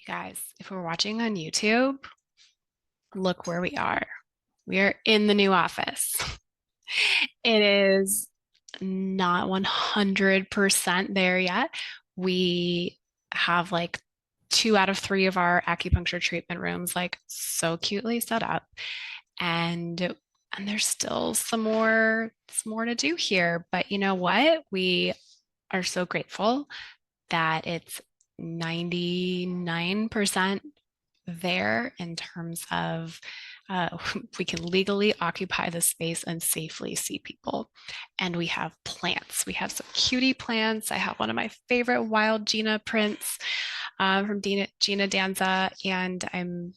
Guys, if we're watching on YouTube, look where we are. We are in the new office. It is not 100% there yet. We have like 2 out of 3 of our acupuncture treatment rooms like so cutely set up. And there's still some more to do here. But you know what? We are so grateful that it's 99% there in terms of we can legally occupy the space and safely see people. And we have plants. We have some cutie plants. I have one of my favorite wild Gina prints from Gina Danza, and I'm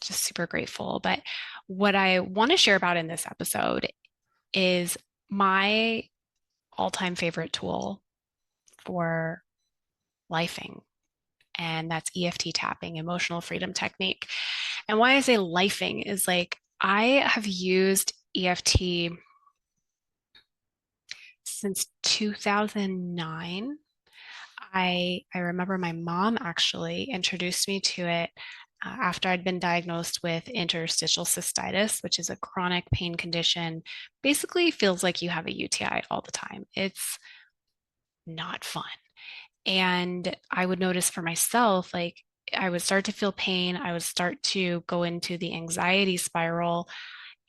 just super grateful. But what I want to share about in this episode is my all-time favorite tool for lifing, and that's EFT tapping, emotional freedom technique. And why I say lifing is like I have used EFT since 2009. I remember my mom actually introduced me to it after I'd been diagnosed with interstitial cystitis, which is a chronic pain condition. Basically feels like you have a UTI all the time. It's not fun. And I would notice for myself, like I would start to feel pain. I would start to go into the anxiety spiral,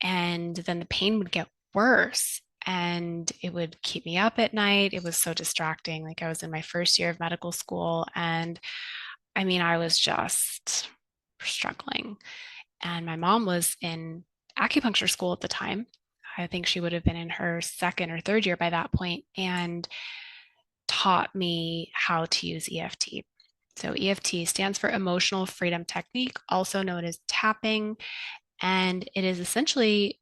and then the pain would get worse. And it would keep me up at night. It was so distracting. Like I was in my first year of medical school. And I mean, I was just struggling. And my mom was in acupuncture school at the time. I think she would have been in her second or third year by that point, and taught me how to use EFT. So EFT stands for Emotional Freedom Technique, also known as tapping. And it is essentially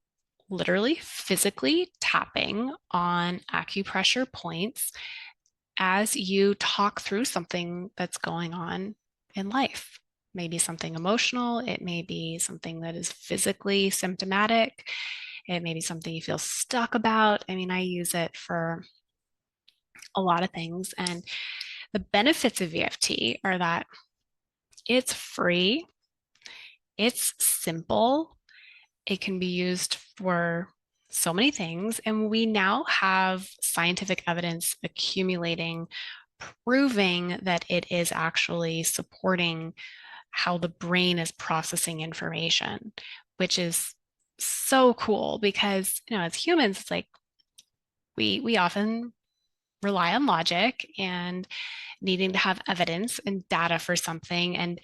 literally physically tapping on acupressure points as you talk through something that's going on in life. Maybe something emotional, it may be something that is physically symptomatic, it may be something you feel stuck about. I mean, I use it for a lot of things. And the benefits of EFT are that it's free, it's simple, it can be used for so many things. And we now have scientific evidence accumulating, proving that it is actually supporting how the brain is processing information, which is so cool because, as humans, it's like we often rely on logic and needing to have evidence and data for something. And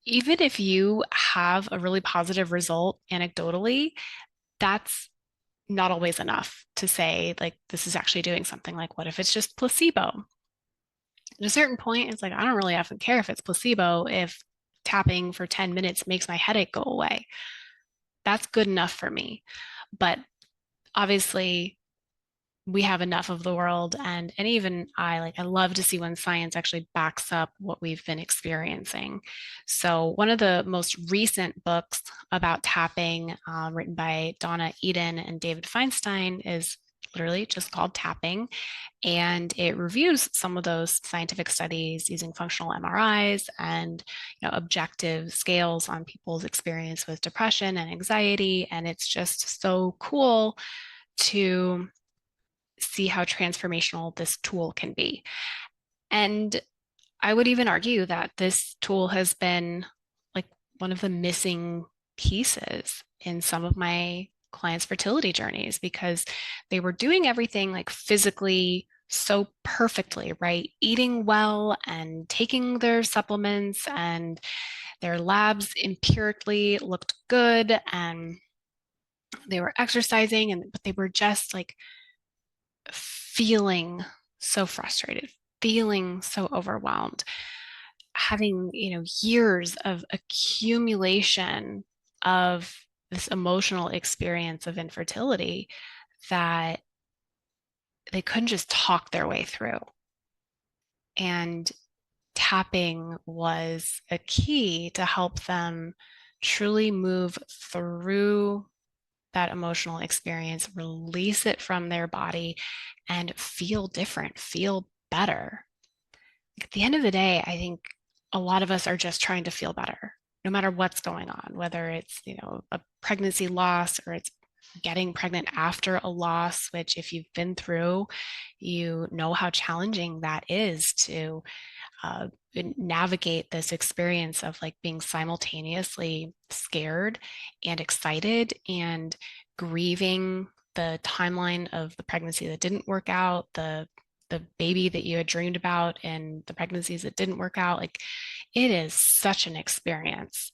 even if you have a really positive result anecdotally, that's not always enough to say, like, this is actually doing something. Like, what if it's just placebo? At a certain point, it's like, I don't really often care if it's placebo if tapping for 10 minutes makes my headache go away. That's good enough for me. But obviously, we have enough of the world, and even I love to see when science actually backs up what we've been experiencing. So one of the most recent books about tapping, written by Donna Eden and David Feinstein, is literally just called Tapping, and it reviews some of those scientific studies using functional MRIs and objective scales on people's experience with depression and anxiety. And it's just so cool to see how transformational this tool can be. And I would even argue that this tool has been like one of the missing pieces in some of my clients' fertility journeys because they were doing everything like physically so perfectly, right? Eating well and taking their supplements, and their labs empirically looked good, and they were exercising, and but they were just like feeling so frustrated, feeling so overwhelmed, having, years of accumulation of this emotional experience of infertility that they couldn't just talk their way through. And tapping was a key to help them truly move through that emotional experience, release it from their body, and feel different, feel better. At the end of the day, I think a lot of us are just trying to feel better, no matter what's going on, whether it's, a pregnancy loss or it's getting pregnant after a loss, which if you've been through, you know how challenging that is to uh, navigate this experience of like being simultaneously scared and excited and grieving the timeline of the pregnancy that didn't work out, the baby that you had dreamed about and the pregnancies that didn't work out. Like it is such an experience.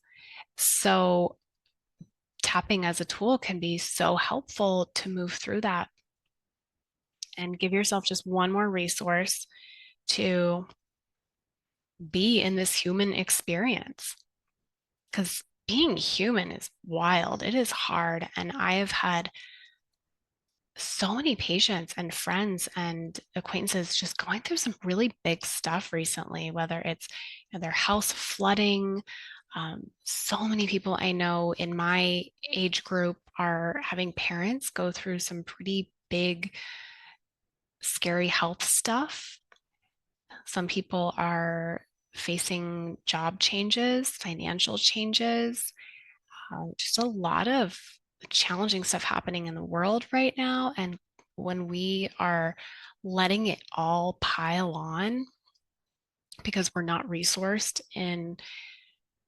So tapping as a tool can be so helpful to move through that and give yourself just one more resource to be in this human experience. Because being human is wild. It is hard. And I have had so many patients and friends and acquaintances just going through some really big stuff recently, whether it's their house flooding. So many people I know in my age group are having parents go through some pretty big, scary health stuff. Some people are facing job changes, financial changes, just a lot of challenging stuff happening in the world right now. And when we are letting it all pile on because we're not resourced in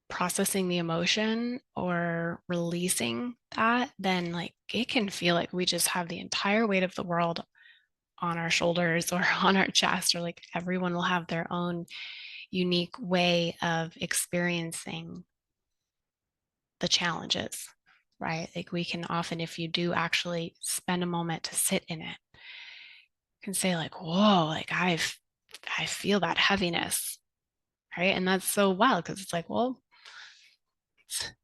processing the emotion or releasing that, then like it can feel like we just have the entire weight of the world on our shoulders or on our chest, or like everyone will have their own unique way of experiencing the challenges, right? Like we can often, if you do actually spend a moment to sit in it, can say like, whoa, like I feel that heaviness, right? And that's so wild because it's like, well,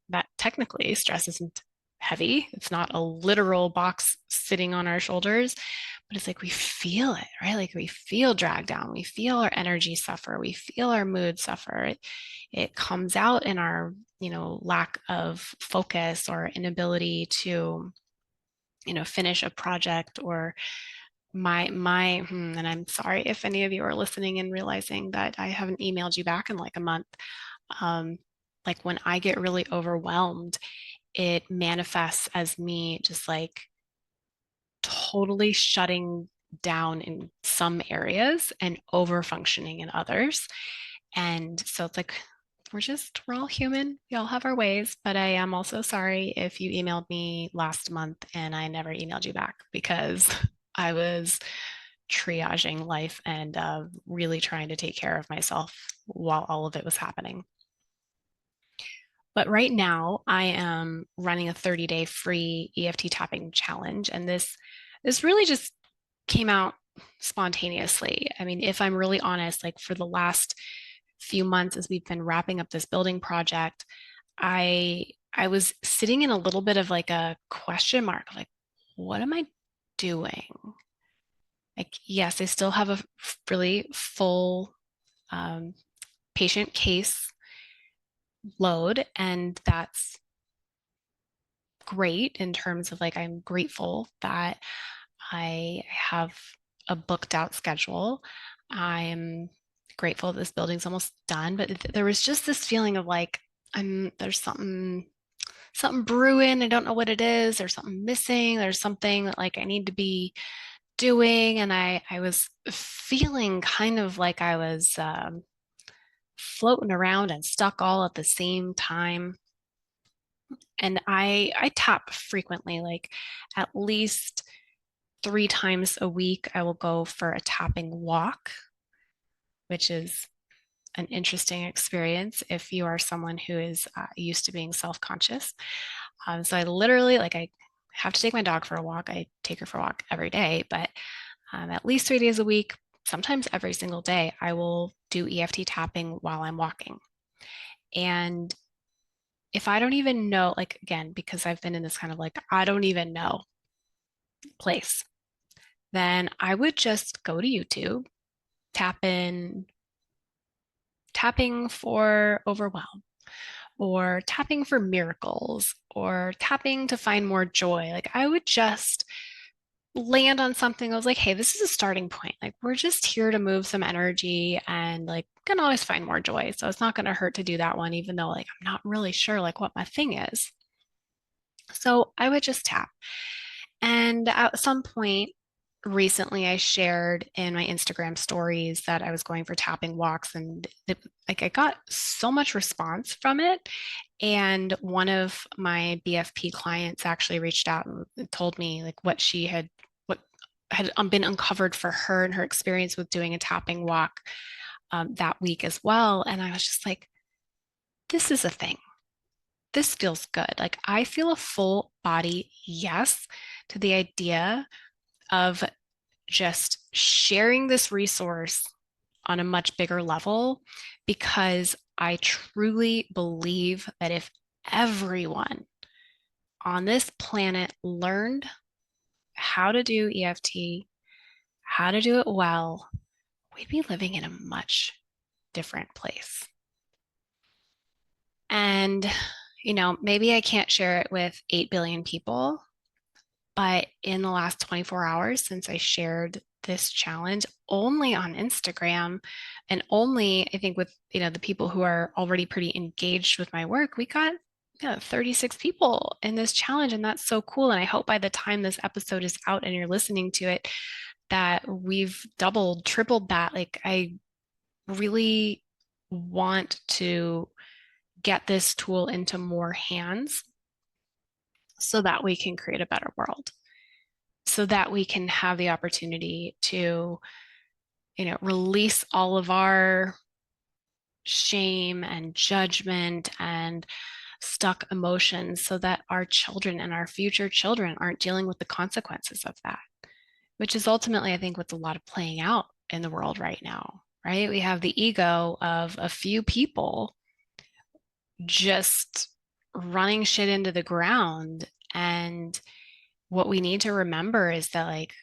that technically stress isn't heavy. It's not a literal box sitting on our shoulders, but it's like we feel it, right? Like we feel dragged down. We feel our energy suffer. We feel our mood suffer. It comes out in our, lack of focus or inability to, finish a project or and I'm sorry if any of you are listening and realizing that I haven't emailed you back in like a month. Um, like when I get really overwhelmed, it manifests as me just like totally shutting down in some areas and over functioning in others. And so it's like, we're all human. We all have our ways, but I am also sorry if you emailed me last month and I never emailed you back because I was triaging life and really trying to take care of myself while all of it was happening. But right now, I am running a 30-day free EFT tapping challenge, and this really just came out spontaneously. I mean, if I'm really honest, like for the last few months as we've been wrapping up this building project, I was sitting in a little bit of like a question mark, like, what am I doing? Like, yes, I still have a really full um, patient case load, and that's great in terms of like, I'm grateful that I have a booked out schedule. I'm grateful that this building's almost done, but there was just this feeling of like, there's something brewing. I don't know what it is. There's something missing. There's something that like I need to be doing. And I was feeling kind of like I was floating around and stuck all at the same time. And I tap frequently, like at least 3 times a week. I will go for a tapping walk, which is an interesting experience if you are someone who is used to being self-conscious. So I literally like I have to take my dog for a walk. I take her for a walk every day, but at least 3 days a week, sometimes every single day, I will do EFT tapping while I'm walking. And if I don't even know, like again, because I've been in this kind of like, I don't even know place, then I would just go to YouTube, tap in tapping for overwhelm or tapping for miracles or tapping to find more joy. Like I would just land on something. I was like, hey, this is a starting point. Like, we're just here to move some energy and like can always find more joy. So it's not going to hurt to do that one, even though like I'm not really sure like what my thing is. So I would just tap. And at some point recently, I shared in my Instagram stories that I was going for tapping walks, and like I got so much response from it. And one of my BFP clients actually reached out and told me like what had been uncovered for her and her experience with doing a tapping walk that week as well. And I was just like, this is a thing. This feels good. Like I feel a full body yes to the idea of just sharing this resource on a much bigger level, because I truly believe that if everyone on this planet learned how to do EFT, how to do it well, we'd be living in a much different place. And, maybe I can't share it with 8 billion people, but in the last 24 hours since I shared this challenge only on Instagram and only, I think, with, the people who are already pretty engaged with my work, we got 36 people in this challenge. And that's so cool. And I hope by the time this episode is out and you're listening to it, that we've doubled, tripled that. Like, I really want to get this tool into more hands so that we can create a better world, so that we can have the opportunity to, release all of our shame and judgment and stuck emotions so that our children and our future children aren't dealing with the consequences of that, which is ultimately, I think, what's a lot of playing out in the world right now, right? We have the ego of a few people just running shit into the ground. And what we need to remember is that, like,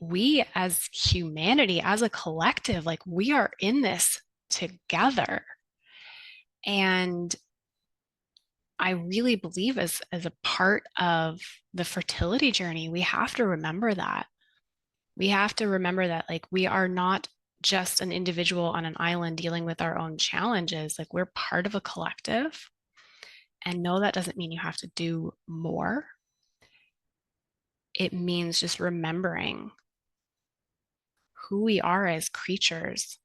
we as humanity, as a collective, like, we are in this together. And I really believe as a part of the fertility journey, we have to remember that. We have to remember that, like, we are not just an individual on an island dealing with our own challenges. Like, we're part of a collective. And no, that doesn't mean you have to do more. It means just remembering who we are as creatures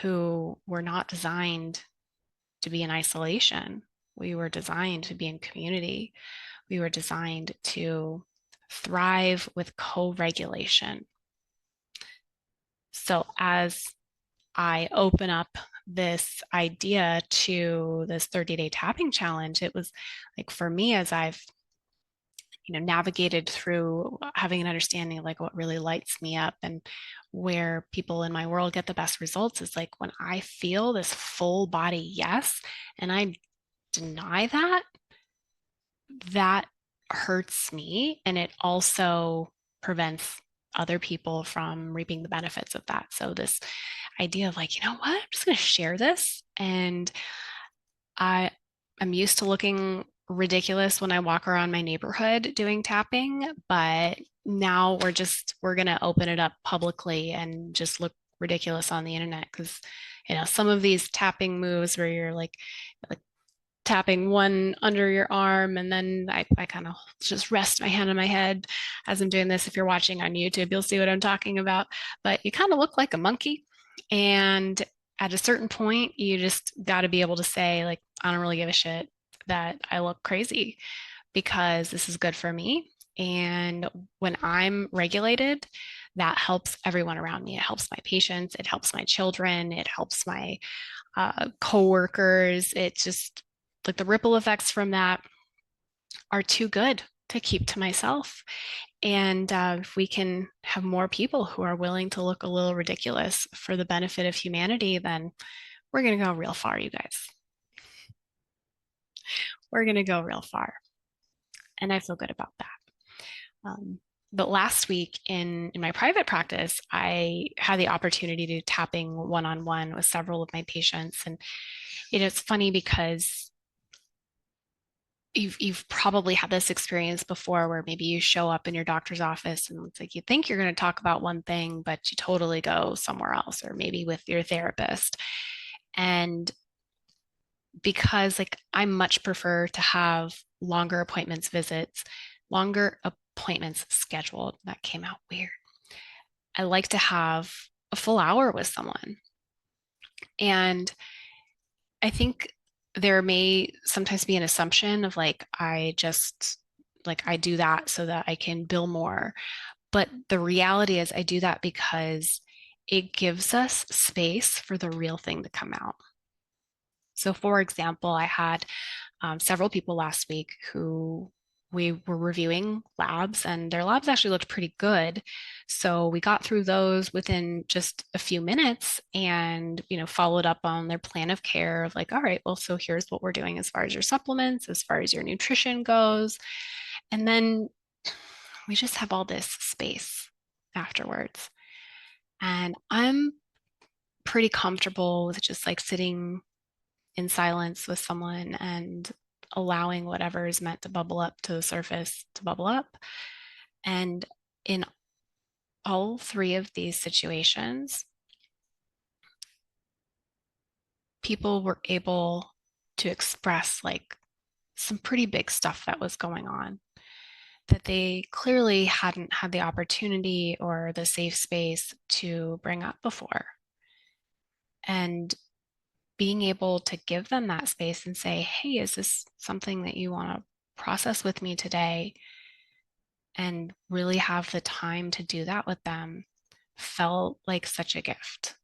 who were not designed to be in isolation. We were designed to be in community. We were designed to thrive with co-regulation. So as I open up this idea to this 30-day tapping challenge, it was like, for me, as I've navigated through having an understanding of like what really lights me up and where people in my world get the best results, is like when I feel this full body yes and I deny that, that hurts me, and it also prevents other people from reaping the benefits of that. So this idea of like, you know what, I'm just going to share this. And I'm used to looking ridiculous when I walk around my neighborhood doing tapping, but now we're going to open it up publicly and just look ridiculous on the internet, because some of these tapping moves where you're like tapping one under your arm, and then I kind of just rest my hand on my head as I'm doing this. If you're watching on YouTube, you'll see what I'm talking about, but you kind of look like a monkey. And at a certain point, you just got to be able to say, like, I don't really give a shit that I look crazy, because this is good for me. And when I'm regulated, that helps everyone around me. It helps my patients, it helps my children, it helps my coworkers. It just, like, the ripple effects from that are too good to keep to myself. And if we can have more people who are willing to look a little ridiculous for the benefit of humanity, then we're going to go real far, you guys. We're going to go real far. And I feel good about that. But last week in my private practice, I had the opportunity to do tapping one-on-one with several of my patients. And it's funny because you've probably had this experience before where maybe you show up in your doctor's office and it's like you think you're going to talk about one thing, but you totally go somewhere else, or maybe with your therapist. And because like I much prefer to have longer appointments scheduled. That came out weird. I like to have a full hour with someone. And I think there may sometimes be an assumption of like, I do that so that I can bill more. But the reality is, I do that because it gives us space for the real thing to come out. So, for example, I had several people last week who we were reviewing labs, and their labs actually looked pretty good. So we got through those within just a few minutes and, followed up on their plan of care of like, all right, well, so here's what we're doing as far as your supplements, as far as your nutrition goes. And then we just have all this space afterwards. And I'm pretty comfortable with just like sitting in silence with someone and allowing whatever is meant to bubble up to the surface to bubble up. And in all three of these situations, people were able to express like some pretty big stuff that was going on that they clearly hadn't had the opportunity or the safe space to bring up before. And being able to give them that space and say, hey, is this something that you want to process with me today? And really have the time to do that with them felt like such a gift.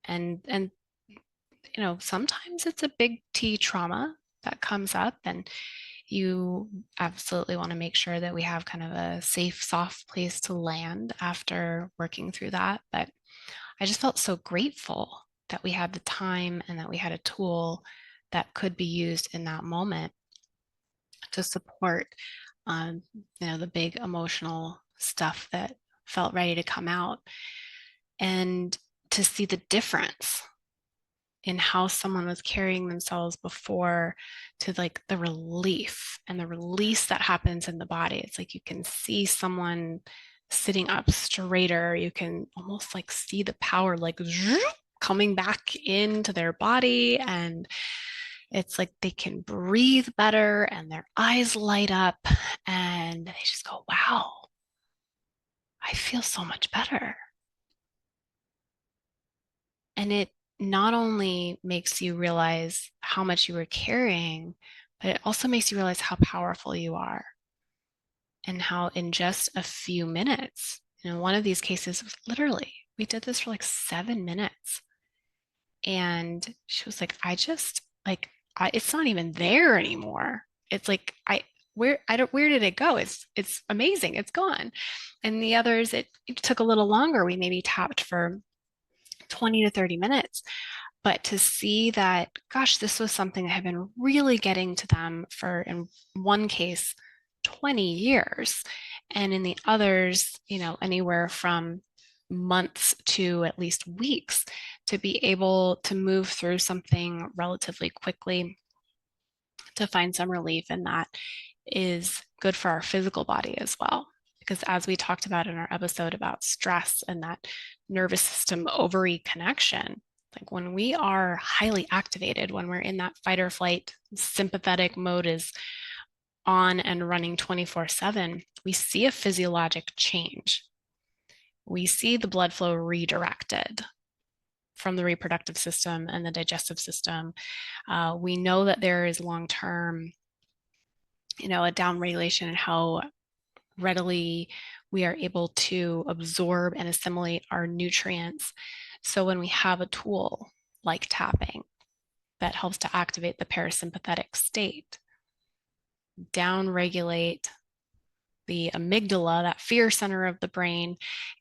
And sometimes it's a big T trauma that comes up, and you absolutely want to make sure that we have kind of a safe, soft place to land after working through that. But I just felt so grateful that we had the time and that we had a tool that could be used in that moment to support the big emotional stuff that felt ready to come out, and to see the difference in how someone was carrying themselves before to like the relief and the release that happens in the body. It's like you can see someone sitting up straighter. You can almost like see the power like coming back into their body, and it's like they can breathe better and their eyes light up and they just go, wow, I feel so much better. And it not only makes you realize how much you were carrying, but it also makes you realize how powerful you are and how in just a few minutes, one of these cases was literally, we did this for like 7 minutes. And she was like, it's not even there anymore. It's like, where did it go? It's amazing. It's gone. And the others, it took a little longer. We maybe tapped for 20 to 30 minutes. But to see that, gosh, this was something that had been really getting to them for, in one case, 20 years. And in the others, anywhere from months to at least weeks, to be able to move through something relatively quickly to find some relief in that is good for our physical body as well. Because as we talked about in our episode about stress and that nervous system ovary connection, like when we are highly activated, when we're in that fight or flight sympathetic mode is on and running 24/7, we see a physiologic change. We see the blood flow redirected from the reproductive system and the digestive system. We know that there is long-term, a downregulation in how readily we are able to absorb and assimilate our nutrients. So when we have a tool like tapping that helps to activate the parasympathetic state, downregulate the amygdala, that fear center of the brain,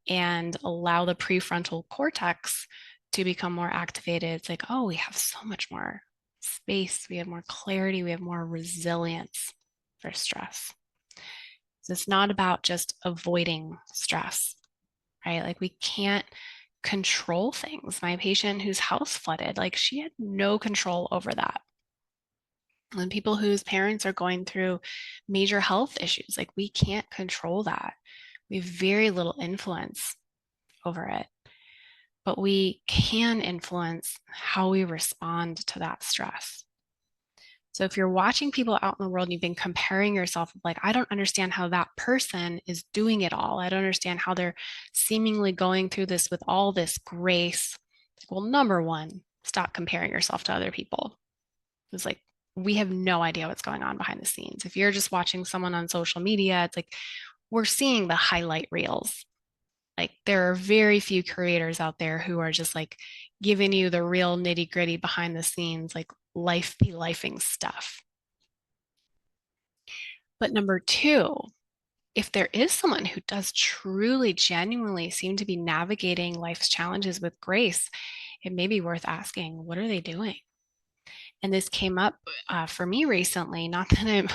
and allow the prefrontal cortex to become more activated, it's like, oh, we have so much more space, we have more clarity, we have more resilience for stress. So it's not about just avoiding stress, right? Like we can't control things. My patient whose house flooded, like she had no control over that. And people whose parents are going through major health issues, like we can't control that. We have very little influence over it, but we can influence how we respond to that stress. So if you're watching people out in the world and you've been comparing yourself, like, I don't understand how that person is doing it all. I don't understand how they're seemingly going through this with all this grace. Well, number one, stop comparing yourself to other people. It's like, we have no idea what's going on behind the scenes. If you're just watching someone on social media, it's like we're seeing the highlight reels. Like there are very few creators out there who are just like giving you the real nitty gritty behind the scenes, like life be lifing stuff. But number two, if there is someone who does truly, genuinely seem to be navigating life's challenges with grace, it may be worth asking, what are they doing? And this came up for me recently. Not that I'm,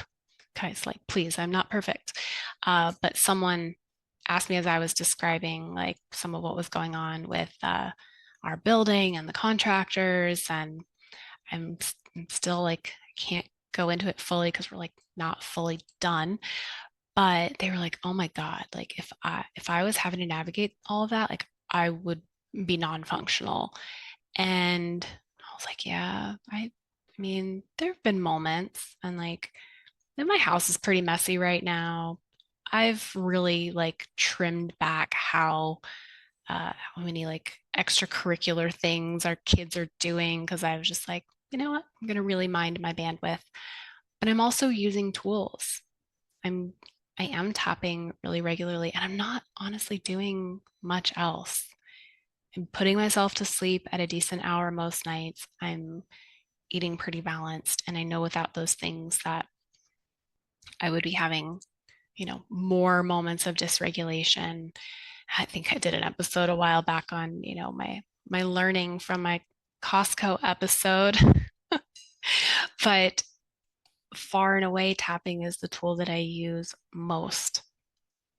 guys, like, please, I'm not perfect. But someone asked me as I was describing like some of what was going on with our building and the contractors. And I'm still like, I can't go into it fully because we're like not fully done. But they were like, oh my God, like if I was having to navigate all of that, like I would be non-functional. And I was like, yeah, I mean, there have been moments and like and my house is pretty messy right now. I've really like trimmed back how many like extracurricular things our kids are doing because I was just like, you know what? I'm gonna really mind my bandwidth. But I'm also using tools. I'm I am tapping really regularly and I'm not honestly doing much else. I'm putting myself to sleep at a decent hour most nights. I'm eating pretty balanced. And I know without those things that I would be having, more moments of dysregulation. I think I did an episode a while back on, my learning from my Costco episode. But far and away, tapping is the tool that I use most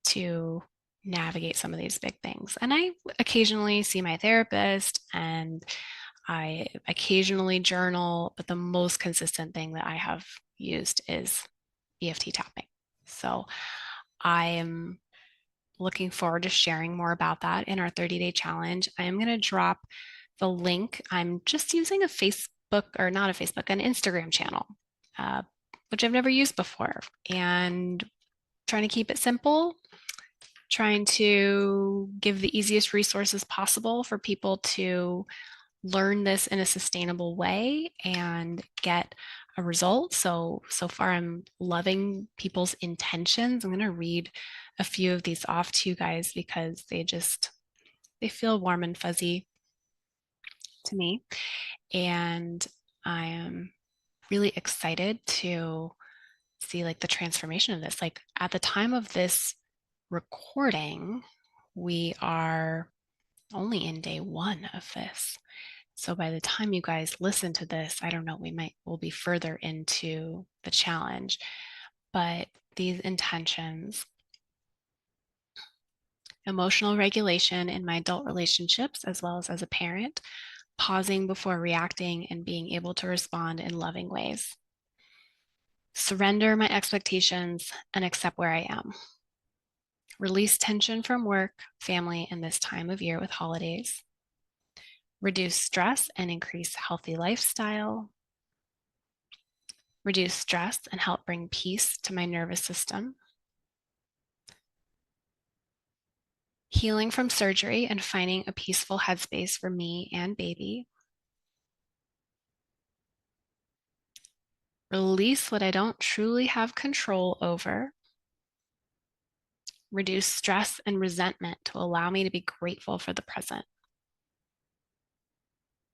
to navigate some of these big things. And I occasionally see my therapist and I occasionally journal, but the most consistent thing that I have used is EFT tapping. So I am looking forward to sharing more about that in our 30-day challenge. I am going to drop the link. I'm just using a Facebook, or not a Facebook, an Instagram channel, uh, which I've never used before, and trying to keep it simple, trying to give the easiest resources possible for people to learn this in a sustainable way and get a result. So far I'm loving people's intentions. I'm going to read a few of these off to you guys because they feel warm and fuzzy to me. And I am really excited to see like the transformation of this. Like at the time of this recording, we are only in day one of this. So by the time you guys listen to this, I don't know, we'll be further into the challenge. But these intentions, emotional regulation in my adult relationships, as well as a parent, pausing before reacting and being able to respond in loving ways. Surrender my expectations and accept where I am. Release tension from work, family, and this time of year with holidays. Reduce stress and increase healthy lifestyle. Reduce stress and help bring peace to my nervous system. Healing from surgery and finding a peaceful headspace for me and baby. Release what I don't truly have control over. Reduce stress and resentment to allow me to be grateful for the present.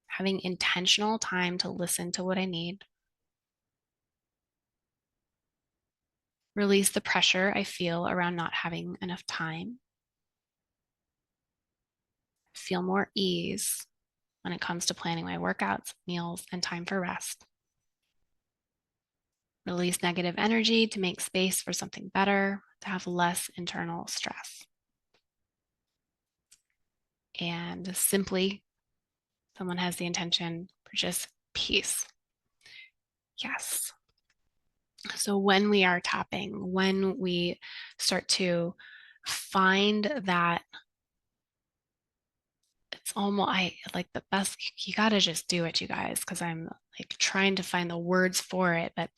Having intentional time to listen to what I need. Release the pressure I feel around not having enough time. Feel more ease when it comes to planning my workouts, meals, and time for rest. Release negative energy to make space for something better, to have less internal stress. And simply, someone has the intention for just peace. Yes. So when we are tapping, when we start to find that, it's almost, I like the best, you got to just do it, you guys, because I'm like trying to find the words for it. But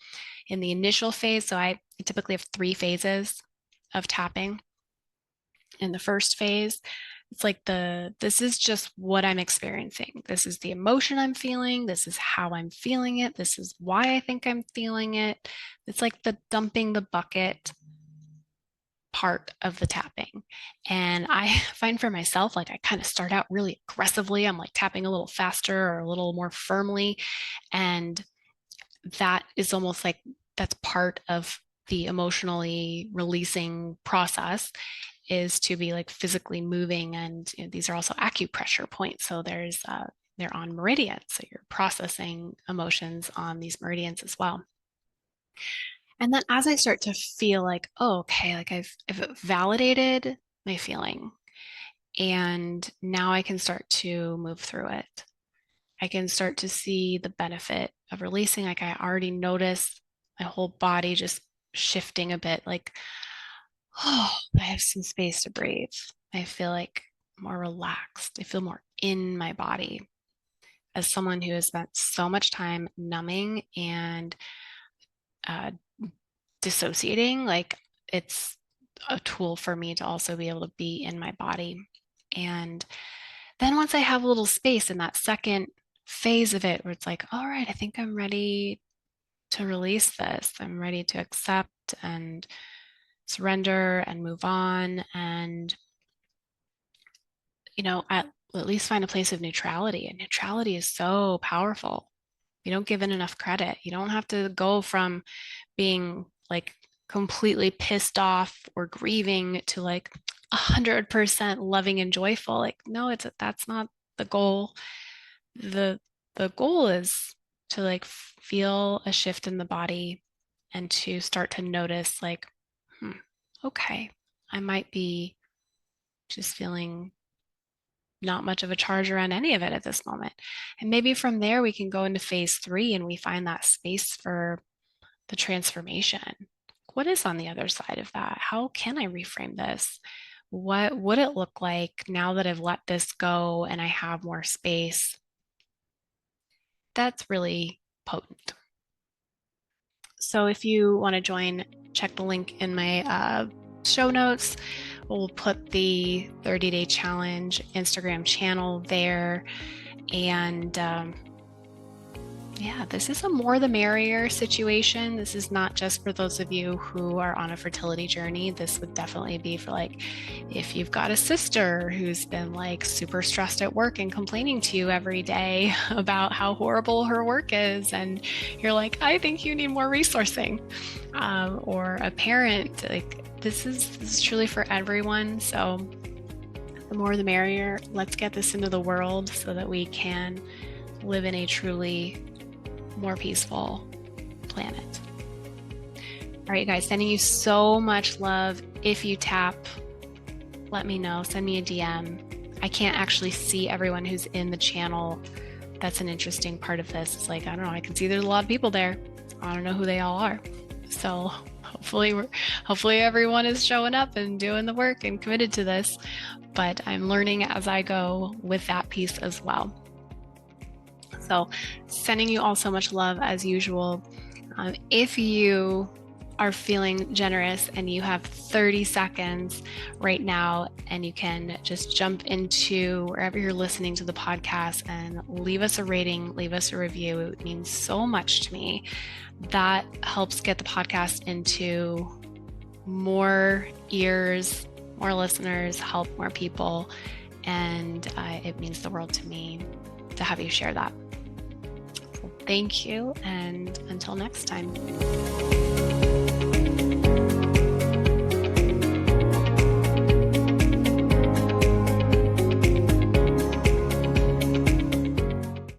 in the initial phase, so I typically have 3 phases of tapping. In the first phase, it's like this is just what I'm experiencing. This is the emotion I'm feeling. This is how I'm feeling it. This is why I think I'm feeling it. It's like the dumping the bucket part of the tapping. And I find for myself, like I kind of start out really aggressively. I'm like tapping a little faster or a little more firmly. And that is almost like that's part of the emotionally releasing process, is to be like physically moving. And these are also acupressure points. So they're on meridians. So you're processing emotions on these meridians as well. And then as I start to feel like, oh, okay, like I've validated my feeling, and now I can start to move through it. I can start to see the benefit of releasing. Like I already notice my whole body just shifting a bit, like, oh, I have some space to breathe. I feel like more relaxed. I feel more in my body. As someone who has spent so much time numbing and uh, dissociating, like it's a tool for me to also be able to be in my body. And then once I have a little space in that second phase of it, where it's like, all right, I think I'm ready to release this. I'm ready to accept and surrender and move on. And, at least find a place of neutrality. And neutrality is so powerful. You don't give it enough credit. You don't have to go from being like completely pissed off or grieving to like 100% loving and joyful. Like, no, that's not the goal. The goal is to like feel a shift in the body and to start to notice like, okay, I might be just feeling not much of a charge around any of it at this moment. And maybe from there we can go into phase 3 and we find that space for the transformation. What is on the other side of that? How can I reframe this? What would it look like now that I've let this go and I have more space? That's really potent. So if you want to join, check the link in my show notes. We'll put the 30-day challenge Instagram channel there. And yeah, this is a more the merrier situation. This is not just for those of you who are on a fertility journey. This would definitely be for like, if you've got a sister who's been like super stressed at work and complaining to you every day about how horrible her work is, and you're like, I think you need more resourcing, or a parent, like this is truly for everyone. So the more the merrier. Let's get this into the world so that we can live in a truly more peaceful planet. All right, guys, sending you so much love. If you tap, let me know. Send me a DM. I can't actually see everyone who's in the channel. That's an interesting part of this. It's like, I don't know, I can see there's a lot of people there. I don't know who they all are. So hopefully everyone is showing up and doing the work and committed to this. But I'm learning as I go with that piece as well. So sending you all so much love as usual. If you are feeling generous and you have 30 seconds right now, and you can just jump into wherever you're listening to the podcast and leave us a rating, leave us a review. It means so much to me. That helps get the podcast into more ears, more listeners, help more people. And it means the world to me to have you share that. Thank you, and until next time.